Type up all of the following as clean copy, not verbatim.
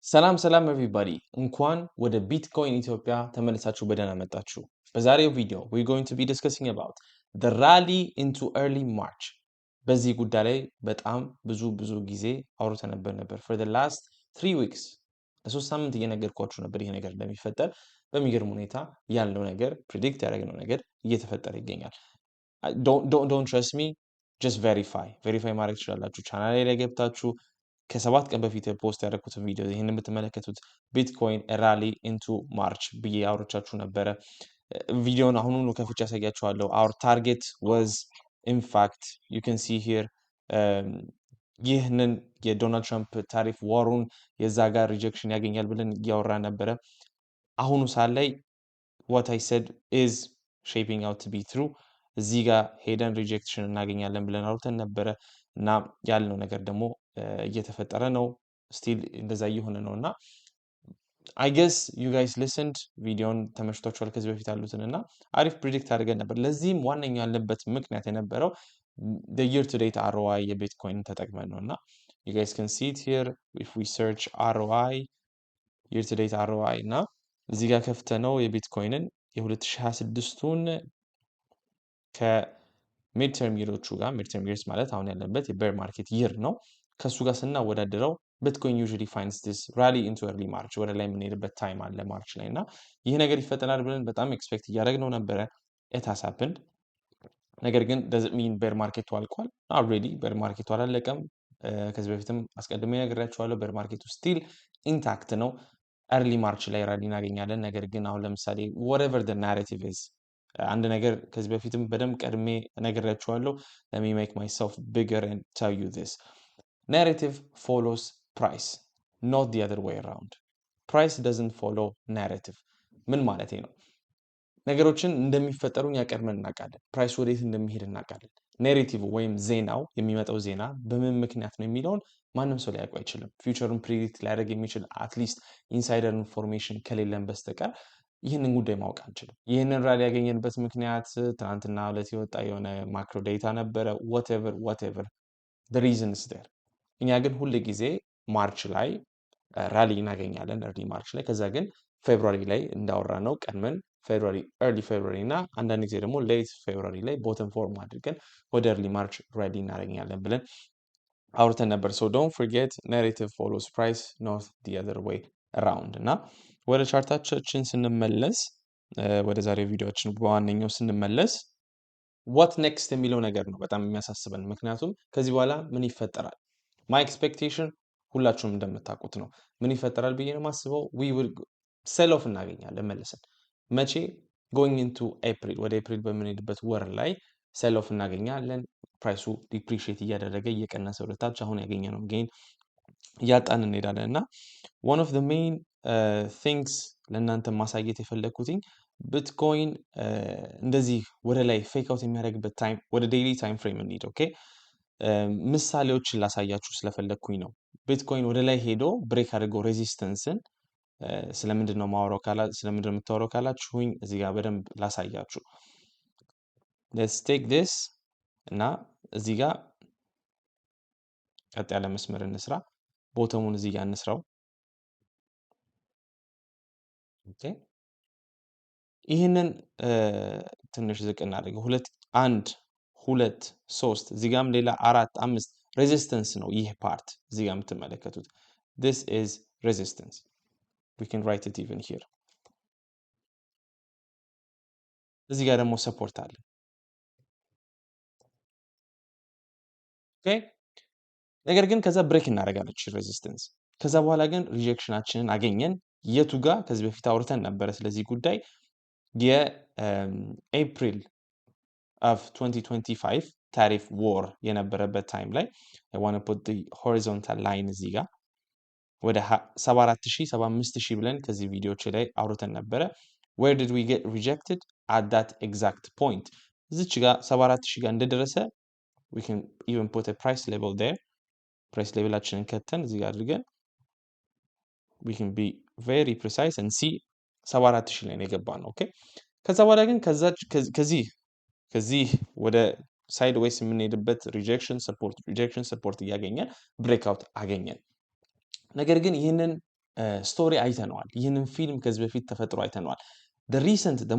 ሰላም everybody እንኳን ወደ ቢትኮይን ኢትዮጵያ ተመልሳችሁ በደህና መጣችሁ። በዛሬው ቪዲዮ we're going to be discussing about the rally into early March። በዚህ ጉዳይ ላይ በጣም ብዙ ጊዜ አውርተን ነበር for the last 3 weeks ለሶስት ሳምንት እየነገርኳችሁ ነበር ይሄ ነገር እንደሚፈጠር። በሚገርም ሁኔታ ያለው ነገር predict ያደረግነው ነገር እየተፈጠረ ይገኛል። don't trust me, just verify ማድረግ ትችላላችሁ። ቻናሌ ላይ ገብታችሁ ከሰባት ቀን በፊት ፖስት ያደረኩትን ቪዲዮ ይሄንን የምትመለከቱት ቢትኮይን ራሊ ኢንቱ ማርች ብዬ አውርቻችሁ ነበረ። ቪዲዮን አሁኑኑ ከፍቼ ያሳያችኋለሁ። our target was in fact you can see here ይህንን የዶናልድ ትራምፕ ታሪፍ ዋሩን የዛ ጋር ሪጀክሽን ያገኛል ብለን እያወራ ነበረ። አሁኑ ሰዓት ላይ what I said is shaping out to be true። እዚህ ጋር ሄደን ሪጀክሽን እናገኛለን ብለን አውርተን ነበረ እና ያልነው ነገር ደግሞ እየተፈጠረ ነው። ስቲል እንደዛ እየሆነ ነው እና I guess you guys listened ቪዲዮን ተመችቷችኋል ከዚህ በፊት ያሉትን እና አሪፍ ፕሪዲክት አድርገን ነበር። ለዚህም ዋነኛው ያለበት ምክንያት የነበረው the year to date ROI የቢትኮይን ተጠቅመን ነው እና you guys can see it here if we search ROI year to date ROI እና እዚህ ጋር ከፍተነው የቢትኮይንን የ2026ቱን ከሚድተርም ይሮቹ ጋር ሚድተርም ይርስ ማለት አሁን ያለበት የቤር ማርኬት ይር ነው ከሱ ጋር ስናወዳደረው ቢትኮይን usually finds this rally into early March ወደ ላይ የምንሄድበት ታይም አለ ማርች ላይ እና ይህ ነገር ይፈጠራል ብለን በጣም ኤክስፔክት እያደረግነው ነበረ። it has happened ነገር ግን does it mean bear market አልቋል? already bear market አላለቀም። ከዚህ በፊትም አስቀድሜ ነግሬያችኋለሁ bear market still intact ነው። early March ላይ ራሊ እናገኛለን። ነገር ግን አሁን ለምሳሌ whatever the narrative is አንድ ነገር ከዚህ በፊትም በደንብ ቀድሜ ነግሬያችኋለሁ። let me make myself bigger and tell you this narrative follows price not the other way around price doesn't follow narrative ምን ማለቴ ነው? ነገሮችን እንደሚፈጠሩ እኛ ቀድመን እናውቃለን። ፕራይስ ወዴት እንደሚሄድ እናውቃለን። ኔሬቲቭ ወይም ዜናው የሚመጣው ዜና በምን ምክንያት ነው የሚለውን ማንም ሰው ሊያውቁ አይችልም። ፊውቸሩን ፕሪዲክት ሊያደርግ የሚችል አትሊስት ኢንሳይደር ኢንፎርሜሽን ከሌለን በስተቀር ይህንን ጉዳይ ማወቅ አንችልም። ይህንን ራሊ ያገኘንበት ምክንያት ትናንትና ዕለት የወጣ የሆነ ማክሮ ዴታ ነበረ። whatever the reason is there እኛ ግን ሁል ጊዜ ማርች ላይ ራሊ እናገኛለን early ማርች ላይ። ከዛ ግን ፌብሩዋሪ ላይ እንዳወራ ነው ቀድመን early ፌብሩዋሪ እና አንዳንድ ጊዜ ደግሞ ሌት ፌብሩዋሪ ላይ ቦተም ፎርም አድርገን ወደ early ማርች ራሊ እናገኛለን ብለን አውርተን ነበር። so don't forget narrative follows price not the other way around እና ወደ ቻርታችን ስንመለስ ወደ ዛሬ ቪዲዮአችን በዋነኛው ስንመለስ what next የሚለው ነገር ነው በጣም የሚያሳስበን። ምክንያቱም ከዚህ በኋላ ምን ይፈጠራል? my expectation ሁላችሁም እንደምታውቁት ነው። ምን ይፈጠራል ብዬ ነው የማስበው? we will sell off እናገኛለን መልሰን። መቼ? going into April ወደ ኤፕሪል በምንሄድበት ወር ላይ sell off እናገኛለን። ፕራይሱ ዲፕሪሺየት እያደረገ እየቀነሰ ወደታች አሁን ያገኘነው ጌን እያጣን እንሄዳለን እና one of the main things ለእናንተ ማሳየት የፈለግኩትኝ ቢትኮይን እንደዚህ ወደ ላይ ፌክ አውት የሚያደርግበት ታይም ወደ ዴይሊ ታይም ፍሬም እንሂድ። ኦኬ ምሳሌዎችን ላሳያችሁ ስለፈለግኩኝ ነው። ቢትኮይን ወደ ላይ ሄዶ ብሬክ አድርጎ ሬዚስተንስን ስለምንድን ነው የምታወራው ካላችሁኝ እዚህ ጋር በደንብ ላሳያችሁ። let's take this እና እዚህ ጋር ቀጥ ያለ መስመር እንስራ። ቦተሙን እዚህ ጋር እንስራው። ኦኬ ይህንን ትንሽ ዝቅ እናድርገው። 1 2 3 እዚህ ጋርም ሌላ 4 5 ሬዚስተንስ ነው ይህ ፓርት እዚህ ጋር የምትመለከቱት this is resistance we can write it even here። እዚህ ጋር ደግሞ ሰፖርት አለ። ኦኬ ነገር ግን ከዛ ብሬክ እናደርጋለች ሬዚስተንስ። ከዛ በኋላ ግን ሪጀክሽናችንን አገኘን። የቱ ጋር? ከዚህ በፊት አውርተን ነበረ ስለዚህ ጉዳይ የኤፕሪል of 2025 ታሪፍ ዎር የነበረበት ታይም ላይ I want to put the horizontal line እዚህ ጋር ወደ 74000 75000 ብለን ከዚህ ቪዲዮች ላይ አውርተን ነበረ። where did we get rejected at that exact point እዚች ጋር 74000 ጋር እንደደረሰ we can even put a price level there price levelአችንን ከተን እዚህ ጋር አድርገን we can be very precise and see 74000 ላይ ነው የገባነው። ኦኬ ከዛ በኋላ ግን ከዚህ ወደ ሳይድ ዌይስ የምንሄድበት ሪጀክሽን ሰፖርት እያገኘን ብሬክአውት አገኘን። ነገር ግን ይህንን ስቶሪ አይተነዋል። ይህንን ፊልም ከዚህ በፊት ተፈጥሮ አይተነዋል።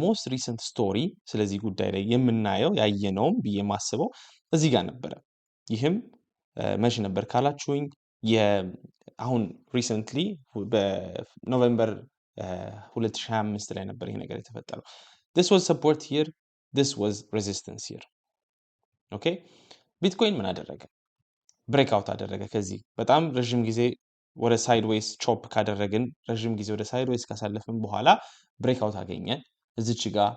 ሞስት ሪሰንት ስቶሪ ስለዚህ ጉዳይ ላይ የምናየው ያየነውም ብዬ የማስበው እዚህ ጋር ነበረ። ይህም መቼ ነበር ካላችሁኝ አሁን ሪሰንትሊ በኖቬምበር 2025 ላይ ነበር ይሄ ነገር የተፈጠረው። this was support here, this was resistance here. ኦኬ ቢትኮይን ምን አደረገ? ብሬክአውት አደረገ። ከዚህ በጣም ረዥም ጊዜ ወደ ሳይድዌይስ ቾፕ ካደረግን ረዥም ጊዜ ወደ ሳይድዌይስ ካሳለፍን በኋላ ብሬክአውት አገኘን። እዚች ጋር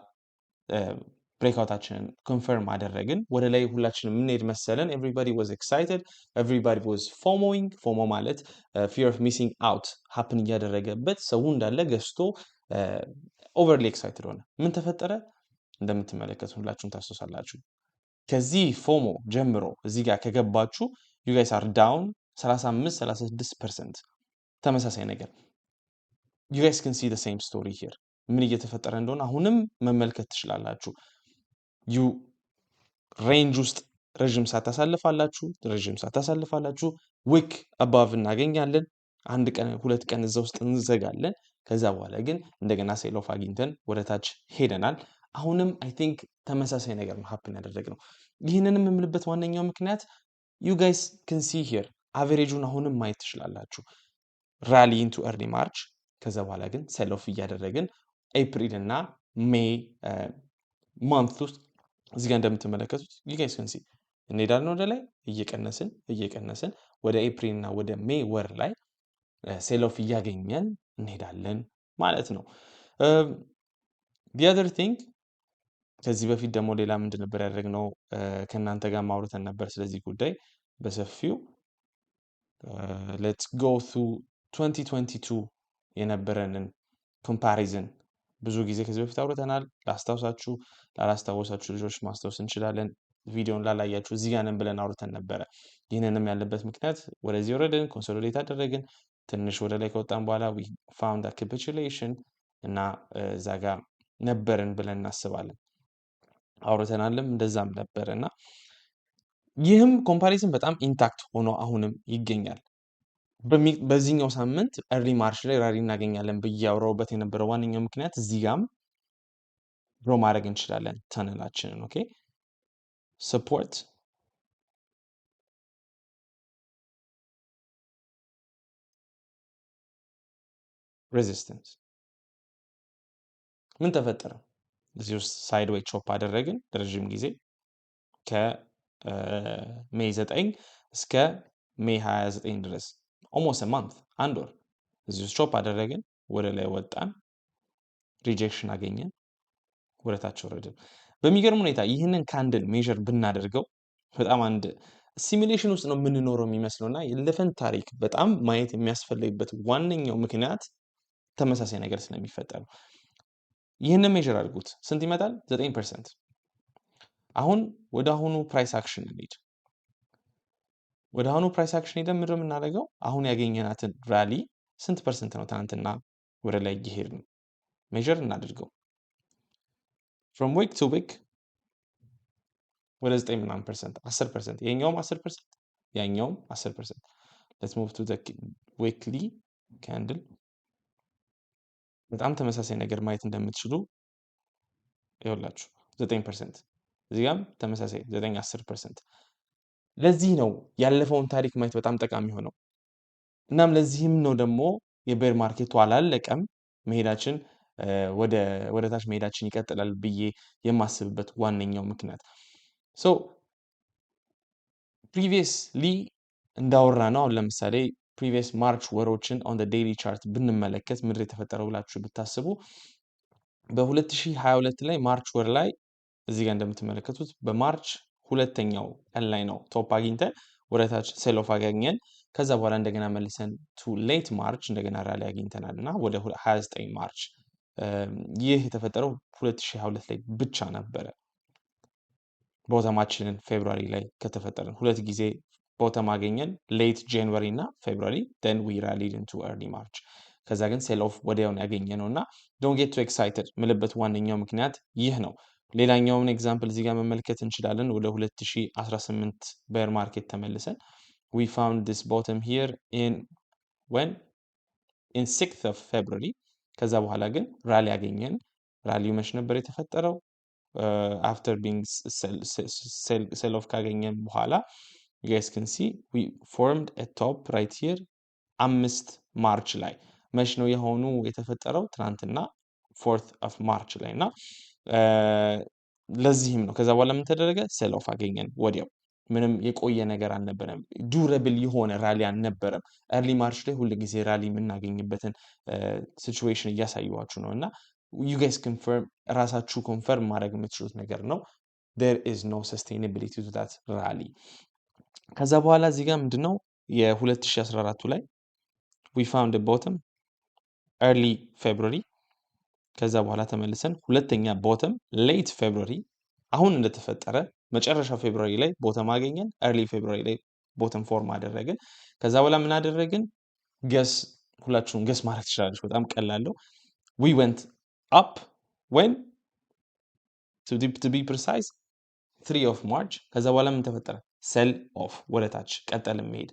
ብሬክአውታችንን ኮንፈርም አደረግን። ወደ ላይ ሁላችንም የምንሄድ መሰለን። ኤቭሪባዲ ዋዝ ኤክሳይትድ፣ ኤቭሪባዲ ዋዝ ፎሞዊንግ። ፎሞ ማለት ፊር ኦፍ ሚሲንግ አውት ሀፕን እያደረገበት ሰው እንዳለ ገዝቶ ኦቨርሊ ኤክሳይትድ ሆነ። ምን ተፈጠረ? እንደምትመለከቱ ሁላችሁም ታስታውሳላችሁ። ከዚህ ፎሞ ጀምሮ እዚህ ጋር ከገባችሁ ዩ ጋይስ አር ዳውን 35-36%። ተመሳሳይ ነገር ዩ ጋይስ ካን ሲ ዘ ሴም ስቶሪ ሂር። ምን እየተፈጠረ እንደሆነ አሁንም መመልከት ትችላላችሁ። ዩ ሬንጅ ውስጥ ረዥም ሰዓት ታሳልፋላችሁ። ዊክ አባቭ እናገኛለን። አንድ ቀን ሁለት ቀን እዛ ውስጥ እንዘጋለን። ከዛ በኋላ ግን እንደገና ሴል ኦፍ አግኝተን ወደ ታች ሄደናል። አሁንም አይ ቲንክ ተመሳሳይ ነገር ነው ሀፕን ያደረግነው። ይህንንም የምልበት ዋነኛው ምክንያት ዩ ጋይስ ካን ሲ ሂር አቨሬጁን አሁንም ማየት ትችላላችሁ። ራሊ ኢንቱ ኤርሊ ማርች፣ ከዛ በኋላ ግን ሴል ኦፍ እያደረግን ኤፕሪል እና ሜይ ማንት ውስጥ እዚህ ጋር እንደምትመለከቱት ዩ ጋይስ ካን ሲ እንሄዳለን ወደ ላይ እየቀነስን ወደ ኤፕሪል እና ወደ ሜይ ወር ላይ ሴል ኦፍ እያገኘን እንሄዳለን ማለት ነው። the other thing ከዚህ በፊት ደግሞ ሌላ ምንድን ነበር ያደረግነው? ከእናንተ ጋር ማውረተን ነበር ስለዚህ ጉዳይ በሰፊው። ሌትስ ጎ ቱ 2022 የነበረንን ኮምፓሪዝን ብዙ ጊዜ ከዚህ በፊት አውርተናል። ላላስታወሳችሁ ልጆች ማስታወስ እንችላለን። ቪዲዮን ላላያችሁ እዚህ ጋር ነን ብለን አውርተን ነበረ። ይህንንም ያለበት ምክንያት ወደዚህ ወረድን፣ ኮንሶሊዴት አደረግን። ትንሽ ወደ ላይ ከወጣን በኋላ ዊ ፋውንድ አ ካፒቹሌሽን እና እዛ ጋር ነበርን ብለን እናስባለን። አውርተናልም እንደዛም ነበር እና ይህም ኮምፓሪዝን በጣም ኢንታክት ሆኖ አሁንም ይገኛል። በዚህኛው ሳምንት ኤርሊ ማርች ላይ ራሊ እናገኛለን ብዬ አውራውበት የነበረው ዋነኛው ምክንያት እዚህ ጋም ድሮ ማድረግ እንችላለን ተነላችንን። ኦኬ ሰፖርት ሬዚስተንስ ምን ተፈጠረ? እዚህ ውስጥ ሳይድዌይ ቾፕ አደረግን ለረዥም ጊዜ ከሜይ 9 እስከ ሜይ 29 ድረስ ኦልሞስት ማንት አንድ ወር እዚህ ውስጥ ቾፕ አደረግን። ወደ ላይ ወጣን፣ ሪጀክሽን አገኘን፣ ወደ ታች ወረድን። በሚገርም ሁኔታ ይህንን ካንድል ሜዥር ብናደርገው በጣም አንድ ሲሙሌሽን ውስጥ ነው የምንኖረው የሚመስለውና የለፈን ታሪክ በጣም ማየት የሚያስፈልግበት ዋነኛው ምክንያት ተመሳሳይ ነገር ስለሚፈጠር ነው። ይህንን ሜዥር አድርጉት። ስንት ይመጣል? 9%። አሁን ወደ አሁኑ ፕራይስ አክሽን እንሂድ። ወደ አሁኑ ፕራይስ አክሽን ሄደን ምንድን ነው የምናደርገው? አሁን ያገኘናትን ራሊ ስንት ፐርሰንት ነው ትናንትና ወደ ላይ እየሄድን ነው? ሜዥር እናድርገው። ፍሮም ዊክ ቱ ዊክ ወደ 9% 10%፣ የኛውም 10%፣ ያኛውም 10%። ሌትስ ሙቭ ቱ ዘ ዊክሊ ካንድል። በጣም ተመሳሳይ ነገር ማየት እንደምትችሉ ይኸውላችሁ 9%፣ እዚህ ጋርም ተመሳሳይ 9-10%። ለዚህ ነው ያለፈውን ታሪክ ማየት በጣም ጠቃሚ ሆነው። እናም ለዚህም ነው ደግሞ የቤር ማርኬቱ አላለቀም፣ መሄዳችን ወደ ታች መሄዳችን ይቀጥላል ብዬ የማስብበት ዋነኛው ምክንያት ሶ ፕሪቪየስሊ እንዳወራ ነው። አሁን ለምሳሌ ፕሪቪየስ ማርች ወሮችን ኦን ዘ ዴይሊ ቻርት ብንመለከት ምድር የተፈጠረው ብላችሁ ብታስቡ በ2022 ላይ ማርች ወር ላይ እዚህ ጋር እንደምትመለከቱት በማርች ሁለተኛው ቀን ላይ ነው ቶፕ አግኝተን ወደ ታች ሴል ኦፍ አገኘን። ከዛ በኋላ እንደገና መልሰን ቱ ሌት ማርች እንደገና ራሊ አግኝተናል እና ወደ 29 ማርች ይህ የተፈጠረው 2022 ላይ ብቻ ነበረ። ቦተማችንን ፌብሩዋሪ ላይ ከተፈጠረን ሁለት ጊዜ ቦተም አገኘን፣ ሌት ጃንዋሪ እና ፌብሩዋሪ then we rallied into early ማርች። ከዛ ግን ሴል ኦፍ ወዲያውን ያገኘ ነው እና don't get too excited ምልበት ዋነኛው ምክንያት ይህ ነው። ሌላኛውን ኤግዛምፕል እዚህ ጋር መመልከት እንችላለን። ወደ 2018 ቤር ማርኬት ተመልሰን we found this bottom here in when in 6th of February ከዛ በኋላ ግን ራሊ አገኘን። ራሊው መች ነበር የተፈጠረው? after being sell off ካገኘን በኋላ you guys can see we formed a top right here 5 ማርች ላይ መች ነው የሆኑ የተፈጠረው? ትናንትና 4th of March ላይ እና ለዚህም ነው ከዛ በኋላ ምን ተደረገ? ሴል ኦፍ አገኘን ወዲያው። ምንም የቆየ ነገር አልነበረም። ዱረብል የሆነ ራሊ አልነበረም። ኤርሊ ማርች ላይ ሁል ጊዜ ራሊ የምናገኝበትን ሲቹዌሽን እያሳየኋችሁ ነው እና you guys confirm ራሳችሁ ኮንፈርም ማድረግ የምትችሉት ነገር ነው። there is no sustainability to that rally። ከዛ በኋላ እዚህ ጋር ምንድነው የ2014 ላይ we found a bottom early February ከዛ በኋላ ተመልሰን ሁለተኛ ቦተም ሌት ፌብሩዋሪ አሁን እንደተፈጠረ መጨረሻ ፌብሩዋሪ ላይ ቦተም አገኘን። early ፌብሩዋሪ ላይ ቦተም ፎርም አደረግን። ከዛ በኋላ ምን አደረግን? ገስ ሁላችሁም ገስ ማድረግ ትችላለች። በጣም ቀላል ነው። we went up when to be precise 3 of March ከዛ በኋላ ምን ተፈጠረ? ሴል ኦፍ ወደታች ቀጠል መሄድ።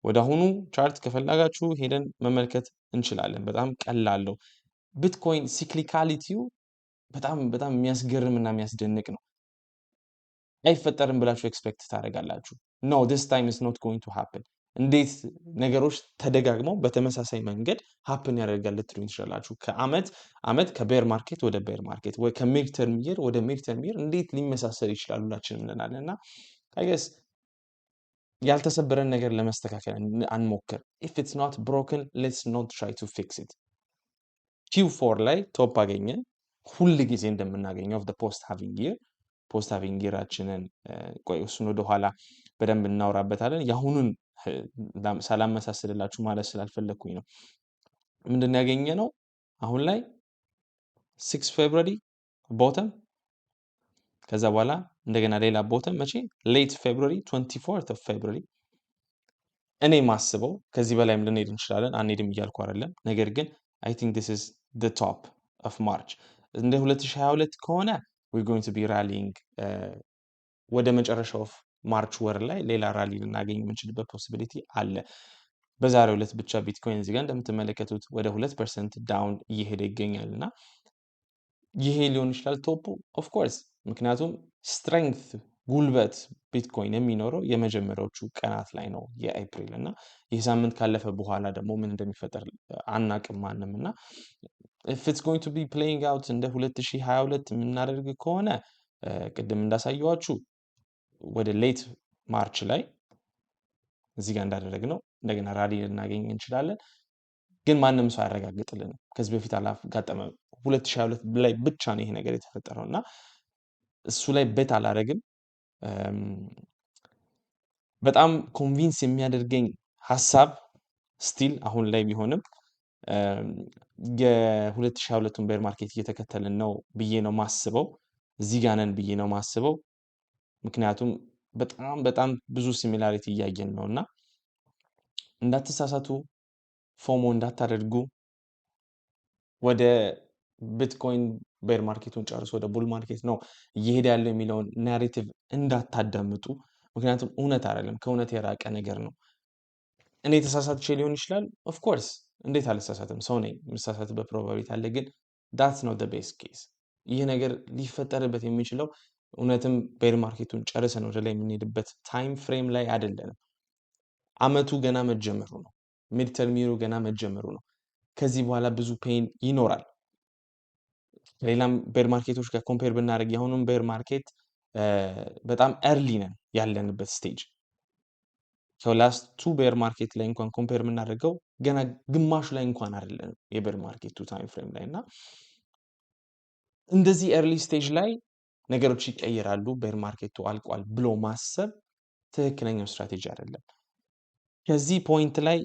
ወደ አሁኑ ቻርት ከፈለጋችሁ ሄደን መመልከት እንችላለን። በጣም ቀላል ነው። ቢትኮይን ሲክሊካሊቲው በጣም የሚያስገርም እና የሚያስደንቅ ነው። አይፈጠርም ብላችሁ ኤክስፔክት ታደርጋላችሁ። ኖ this time is not going to happen። እንዴት ነገሮች ተደጋግመው በተመሳሳይ መንገድ ሀፕን ያደርጋል ልትሉኝ ትችላላችሁ። ከአመት ከቤር ማርኬት ወደ ቤር ማርኬት ወይ ከሚድ ተርም ይር ወደ ሚድ ተርም ይር እንዴት ሊመሳሰል ይችላል ሁላችንም እንላለን እና አይ ገስ ያልተሰበረን ነገር ለመስተካከል አንሞክር። if it's not broken let's not try to fix it። Q4 ላይ ቶፕ አገኘን። ሁል ጊዜ እንደምናገኘው of the post halving year ፖስት ሃቪንግ ይራችንን ቆይ እሱን ወደ ኋላ በደንብ እናወራበታለን። ያሁኑን ሳላመሳስልላችሁ ማለት ስላልፈለኩኝ ነው። ምንድን ያገኘነው አሁን ላይ 6 ፌብሩዋሪ ቦተም ከዛ በኋላ እንደገና ሌላ ቦተም መቼ? ሌት ፌብሩዋሪ 24th of February። እኔ ማስበው ከዚህ በላይም ልንሄድ እንችላለን። አንሄድም እያልኩ አይደለም። ነገር ግን I think this is the top of March። እንደ 2022 ከሆነ we're going to be rallying ወደ መጨረሻው ኦፍ ማርች ወር ላይ ሌላ ራሊ ልናገኝ የምንችልበት ፖሲቢሊቲ አለ። በዛሬው ዕለት ብቻ ቢትኮይን እዚህ ጋር እንደምትመለከቱት ወደ 2% ዳውን እየሄደ ይገኛል እና ይሄ ሊሆን ይችላል ቶፑ ኦፍ ኮርስ። ምክንያቱም ስትሬንግት ጉልበት ቢትኮይን የሚኖረው የመጀመሪያዎቹ ቀናት ላይ ነው የኤፕሪል እና ይህ ሳምንት ካለፈ በኋላ ደግሞ ምን እንደሚፈጠር አናቅም ማንም እና if it's going to be playing out እንደ 2022 የምናደርግ ከሆነ ቅድም እንዳሳየዋችሁ ወደ ሌት ማርች ላይ እዚህ ጋር እንዳደረግነው እንደገና ራሊ ልናገኝ እንችላለን። ግን ማንም ሰው አያረጋግጥልንም። ከዚህ በፊት አላጋጠመም። 2022 ላይ ብቻ ነው ይሄ ነገር የተፈጠረው እና እሱ ላይ ቤት አላረግም። በጣም ኮንቪንስ የሚያደርገኝ ሐሳብ ስቲል አሁን ላይ ቢሆንም የ2022ን ቤር ማርኬት እየተከተልን ነው ብዬ ነው ማስበው። እዚህ ጋር ነን ብዬ ነው ማስበው። ምክንያቱም በጣም ብዙ ሲሚላሪቲ እያየን ነውና እንዳትሳሳቱ፣ ፎሞ እንዳታደርጉ፣ ወደ ቢትኮይን ቤር ማርኬቱን ጨርሶ ወደ ቡል ማርኬት ነው እየሄደ ያለው የሚለውን ናሬቲቭ እንዳታዳምጡ። ምክንያቱም እውነት አይደለም፣ ከእውነት የራቀ ነገር ነው። እኔ ተሳሳትቼ ሊሆን ይችላል። ኦፍ ኮርስ እንዴት አልተሳሳትም? ሰው ነኝ። የምሳሳትበት ፕሮባቢሊቲ አለ። ግን that's not the best case። ይህ ነገር ሊፈጠርበት የሚችለው እውነትም ቤር ማርኬቱን ጨርሰን ወደ ላይ የምንሄድበት ታይም ፍሬም ላይ አይደለንም። አመቱ ገና መጀመሩ ነው። ሚድ ተርም ይሩ ገና መጀመሩ ነው። ከዚህ በኋላ ብዙ ፔን ይኖራል። ሌላም ቤር ማርኬቶች ጋር ኮምፔር ብናደርግ የአሁኑም ቤር ማርኬት በጣም ኤርሊ ነን ያለንበት ስቴጅ። ላስት ቱ ቤር ማርኬት ላይ እንኳን ኮምፔር የምናደርገው ገና ግማሹ ላይ እንኳን አይደለንም የቤር ማርኬቱ ታይም ፍሬም ላይ እና እንደዚህ ኤርሊ ስቴጅ ላይ ነገሮች ይቀየራሉ፣ ቤር ማርኬቱ አልቋል ብሎ ማሰብ ትክክለኛው ስትራቴጂ አይደለም። ከዚህ ፖይንት ላይ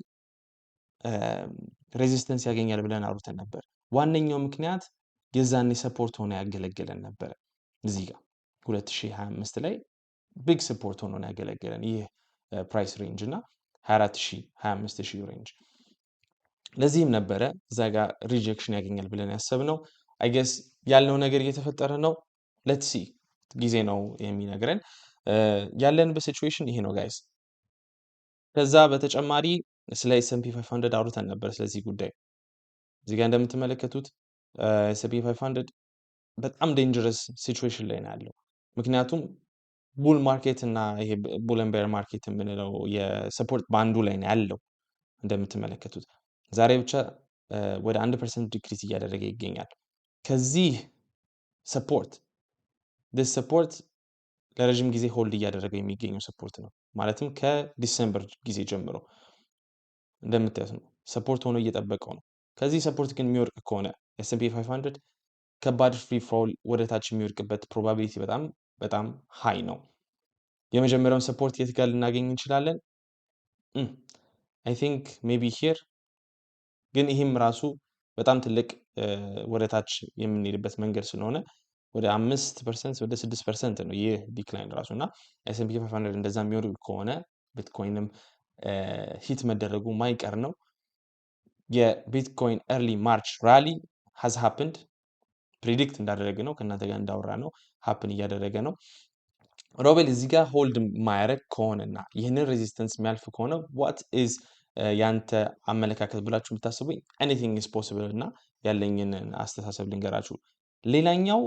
ሬዚስተንስ ያገኛል ብለን አውርተን ነበር። ዋነኛው ምክንያት የዛኔ ሰፖርት ሆኖ ያገለገለን ነበር። እዚህ ጋር 2025 ላይ ቢግ ሰፖርት ሆኖ ያገለገለን ይህ ፕራይስ ሬንጅ እና 24000 25000 ሬንጅ። ለዚህም ነበረ እዛ ጋር ሪጀክሽን ያገኛል ብለን ያሰብነው። አይ ገስ ያለው ነገር እየተፈጠረ ነው። ሌትስ ሲ ጊዜ ነው የሚነግረን። ያለንበት ሲቹዌሽን ይሄ ነው ጋይስ። ከዛ በተጨማሪ ስለ S&P 500 አውርተን ነበር ስለዚህ ጉዳይ። እዚህ ጋር እንደምትመለከቱት S&P 500 በጣም ዴንጀረስ ሲቹዌሽን ላይ ነው ያለው። ምክንያቱም ቡል ማርኬት እና ይሄ ቡል ኤንድ ቤር ማርኬት የምንለው የሰፖርት ባንዱ ላይ ነው ያለው። እንደምትመለከቱት ዛሬ ብቻ ወደ 1% ዲክሪስ እያደረገ ይገኛል። ከዚህ ሰፖርት ለረጅም ጊዜ ሆልድ እያደረገ የሚገኘው ሰፖርት ነው። ማለትም ከዲሴምበር ጊዜ ጀምሮ እንደምታዩት ነው ሰፖርት ሆኖ እየጠበቀው ነው። ከዚህ ሰፖርት ግን የሚወርቅ ከሆነ S&P 500 ከባድ ፍሪ ፎል ወደ ታች የሚወድቅበት ፕሮባቢሊቲ በጣም በጣም ሃይ ነው። የመጀመሪያውን ሰፖርት የት ጋር ልናገኝ እንችላለን? አይ ቲንክ ሜቢ ሂር። ግን ይህም ራሱ በጣም ትልቅ ወደ ታች የምንሄድበት መንገድ ስለሆነ ወደ 5% ወደ 6% ነው ይህ ዲክላይን ራሱ እና S&P 500 እንደዛ የሚወርድ ከሆነ ቢትኮይንም ሂት መደረጉ ማይቀር ነው። የቢትኮይን ኤርሊ ማርች ራሊ ሃዝ ሃፕንድ ፕሪዲክት እንዳደረገ ነው ከእናንተ ጋር እንዳወራ ነው ሃፕን እያደረገ ነው። ሮቤል እዚህ ጋር ሆልድ ማያረግ ከሆነና ይህንን ሬዚስተንስ የሚያልፍ ከሆነ ዋት ኢዝ ያንተ አመለካከት ብላችሁ የምታስቡኝ? ኤኒቲንግ ኢዝ ፖሲብል እና ያለኝን አስተሳሰብ ልንገራችሁ። ሌላኛው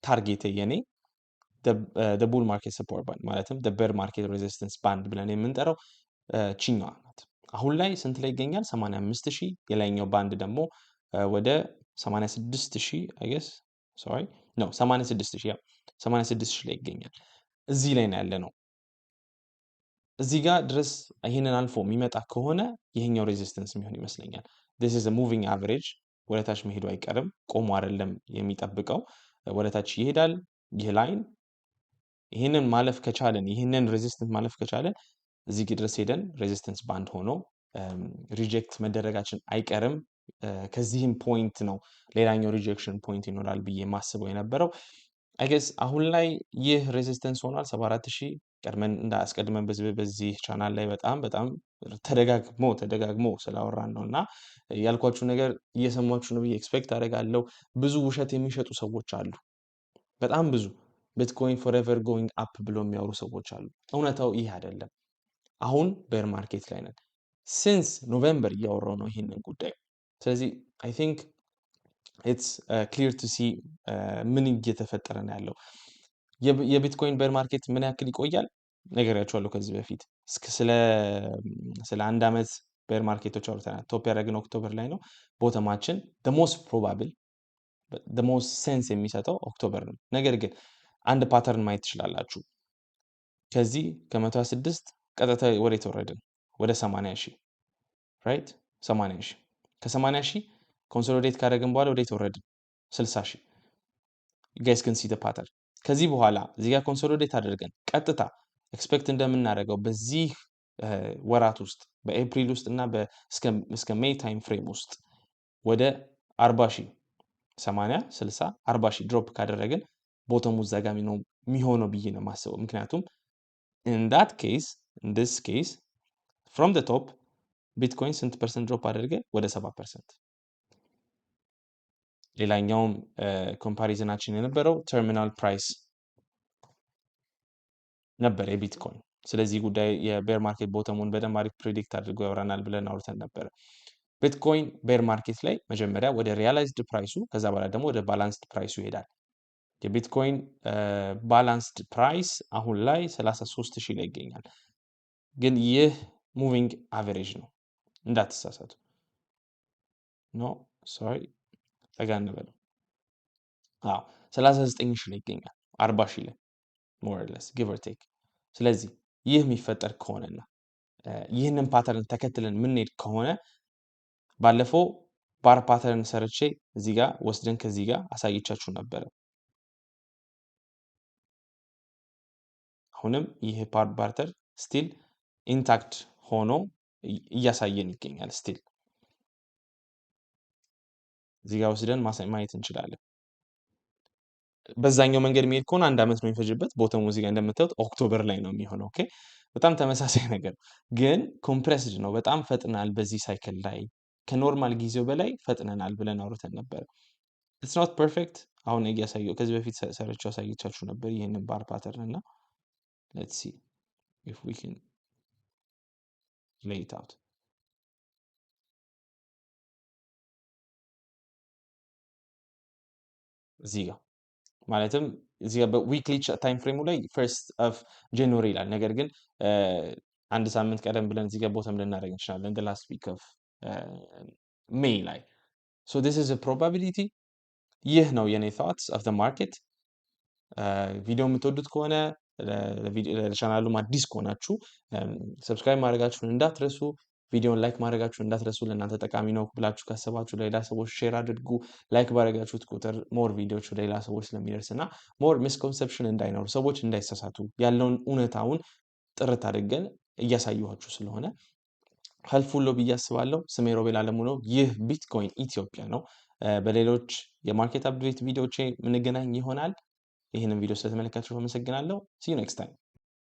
ታርጌት የኔ ቡል ማርኬት ሰፖርት ባንድ ማለትም ቤር ማርኬት ሬዚስተንስ ባንድ ብለን የምንጠራው ቺኛዋ ናት። አሁን ላይ ስንት ላይ ይገኛል? 85,000 የላይኛው ባንድ ደግሞ ወደ 86,000 አይ ጌስ ሶሪ ኖ 86,000 86,000 ላይ ይገኛል። እዚህ ላይ ነው ያለ ነው። እዚህ ጋር ድረስ ይሄንን አልፎ የሚመጣ ከሆነ ይሄኛው ሬዚስተንስ የሚሆን ይመስለኛል። this is a moving average ወደ ታች መሄዱ አይቀርም። ቆሞ አይደለም የሚጠብቀው ወደ ታች ይሄዳል። ይህ ላይን ይሄንን ማለፍ ከቻለን ይሄንን ሬዚስተንስ ማለፍ ከቻለን እዚህ ድረስ ሄደን ሬዚስተንስ ባንድ ሆኖ ሪጀክት መደረጋችን አይቀርም። ከዚህም ፖይንት ነው ሌላኛው ሪጀክሽን ፖይንት ይኖራል ብዬ ማስበው የነበረው። አይ ጌስ አሁን ላይ ይህ ሬዚስተንስ ሆኗል 74,000 ቀድመን እንዳስቀድመን በዚህ ቻናል ላይ በጣም ተደጋግሞ ስላወራን ነው እና ያልኳችሁ ነገር እየሰማችሁ ነው ብዬ ኤክስፔክት አደርጋለሁ። ብዙ ውሸት የሚሸጡ ሰዎች አሉ። በጣም ብዙ ቢትኮይን ፎሬቨር ጎይንግ አፕ ብሎ የሚያወሩ ሰዎች አሉ። እውነታው ይህ አይደለም። አሁን ቤር ማርኬት ላይ ነን። ሲንስ ኖቬምበር እያወራው ነው ይህንን ጉዳይ። ስለዚህ አይ ቲንክ ኢትስ ክሊር ቱ ሲ ምን እየተፈጠረ ነው ያለው። የቢትኮይን ቤር ማርኬት ምን ያክል ይቆያል ነግሬያችኋለሁ ከዚህ በፊት። ስለ አንድ ዓመት ቤር ማርኬቶች አውርተናል። ቶፕ ያደረግነው ኦክቶበር ላይ ነው። ቦተማችን ሞስት ፕሮባብል ሞስት ሴንስ የሚሰጠው ኦክቶበር ነው። ነገር ግን አንድ ፓተርን ማየት ትችላላችሁ። ከዚህ ከ126 ቀጥታ ወዴት ወረድን? ወደ 80,000 ራይት 80,000 ከ80,000 ኮንሶሊዴት ካደረግን በኋላ ወዴት ወረድን? 60,000 ጋይስ ከን ሲ ዘ ፓተርን። ከዚህ በኋላ እዚህ ጋር ኮንሶሊዴት አድርገን ቀጥታ ኤክስፔክት እንደምናደርገው በዚህ ወራት ውስጥ በኤፕሪል ውስጥ እና እስከ ሜይ ታይም ፍሬም ውስጥ ወደ 40,000 80 60 40,000 ድሮፕ ካደረግን ቦተሙ ዘጋሚ ነው የሚሆነው ብዬ ነው የማስበው። ምክንያቱም in this case from the top ቢትኮይን ስንት ፐርሰንት ድሮፕ አደረገ? ወደ 7%። ሌላኛውም ኮምፓሪዝናችን የነበረው ተርሚናል ፕራይስ ነበር የቢትኮይን። ስለዚህ ጉዳይ የቤር ማርኬት ቦተሙን በደንብ አሪፍ ፕሪዲክት አድርጎ ያወራናል ብለን አውርተን ነበረ። ቢትኮይን ቤር ማርኬት ላይ መጀመሪያ ወደ ሪያላይዝድ ፕራይሱ ከዛ በኋላ ደግሞ ወደ ባላንስድ ፕራይሱ ይሄዳል። የቢትኮይን ባላንስድ ፕራይስ አሁን ላይ 33,000 ላይ ይገኛል። ግን ይህ ሙቪንግ አቨሬጅ ነው እንዳትሳሳቱ። ኖ ሶሪ ጠጋ እንበለው። 39,000 ላይ ይገኛል 40,000 ላይ ሞር ኦር ሌስ ጊቭ ኦር ቴክ። ስለዚህ ይህ የሚፈጠር ከሆነና ይህንን ፓተርን ተከትለን የምንሄድ ከሆነ ባለፈው ባር ፓተርን ሰርቼ እዚህ ጋር ወስደን ከዚህ ጋር አሳይቻችሁ ነበረ። አሁንም ይህ ባርተር ስቲል ኢንታክት ሆኖ እያሳየን ይገኛል። ስቲል እዚህ ጋር ወስደን ማየት እንችላለን። በዛኛው መንገድ የሚሄድ ከሆነ አንድ ዓመት ነው የሚፈጅበት። ቦተሙ እዚህ ጋር እንደምታዩት ኦክቶበር ላይ ነው የሚሆነው። ኦኬ በጣም ተመሳሳይ ነገር ግን ኮምፕሬስድ ነው። በጣም ፈጥናል። በዚህ ሳይክል ላይ ከኖርማል ጊዜው በላይ ፈጥነናል ብለን አውርተን ነበር። ኢትስ ኖት ፐርፌክት። አሁን እያሳየው ከዚህ በፊት ሰርቻው አሳይቻችሁ ነበር ይህንን ባር ፓተርን እና let's see if we can lay it out እዚህ ጋር ማለትም እዚህ ጋር በዊክሊ ታይም ፍሬሙ ላይ ፈርስት ኦፍ ጃንዋሪ ይላል። ነገር ግን አንድ ሳምንት ቀደም ብለን እዚህ ጋር ቦተም ልናደርግ እንችላለን the last week of ሜይ ላይ so this is a probability ይህ ነው የኔ thoughts of the market ቪዲዮ የምትወዱት ከሆነ ለቻናሉም አዲስ ከሆናችሁ ሰብስክራይብ ማድረጋችሁን እንዳትረሱ ቪዲዮን ላይክ ማድረጋችሁን እንዳትረሱ ለእናንተ ጠቃሚ ነው ብላችሁ ካሰባችሁ ለሌላ ሰዎች ሼር አድርጉ ላይክ ባደረጋችሁት ቁጥር ሞር ቪዲዮዎች ወደ ሌላ ሰዎች ስለሚደርስ እና ሞር ሚስኮንሰፕሽን እንዳይኖሩ ሰዎች እንዳይሳሳቱ ያለውን እውነታውን ጥርት አድርገን እያሳየኋችሁ ስለሆነ ሄልፕፉል ነው ብዬ አስባለሁ። ስሜ ሮቤል አለሙ ነው። ይህ ቢትኮይን ኢትዮጵያ ነው። በሌሎች የማርኬት አፕዴት ቪዲዮዎች የምንገናኝ ይሆናል። ይህንን ቪዲዮ ስለተመለከታችሁ አመሰግናለሁ። see you next time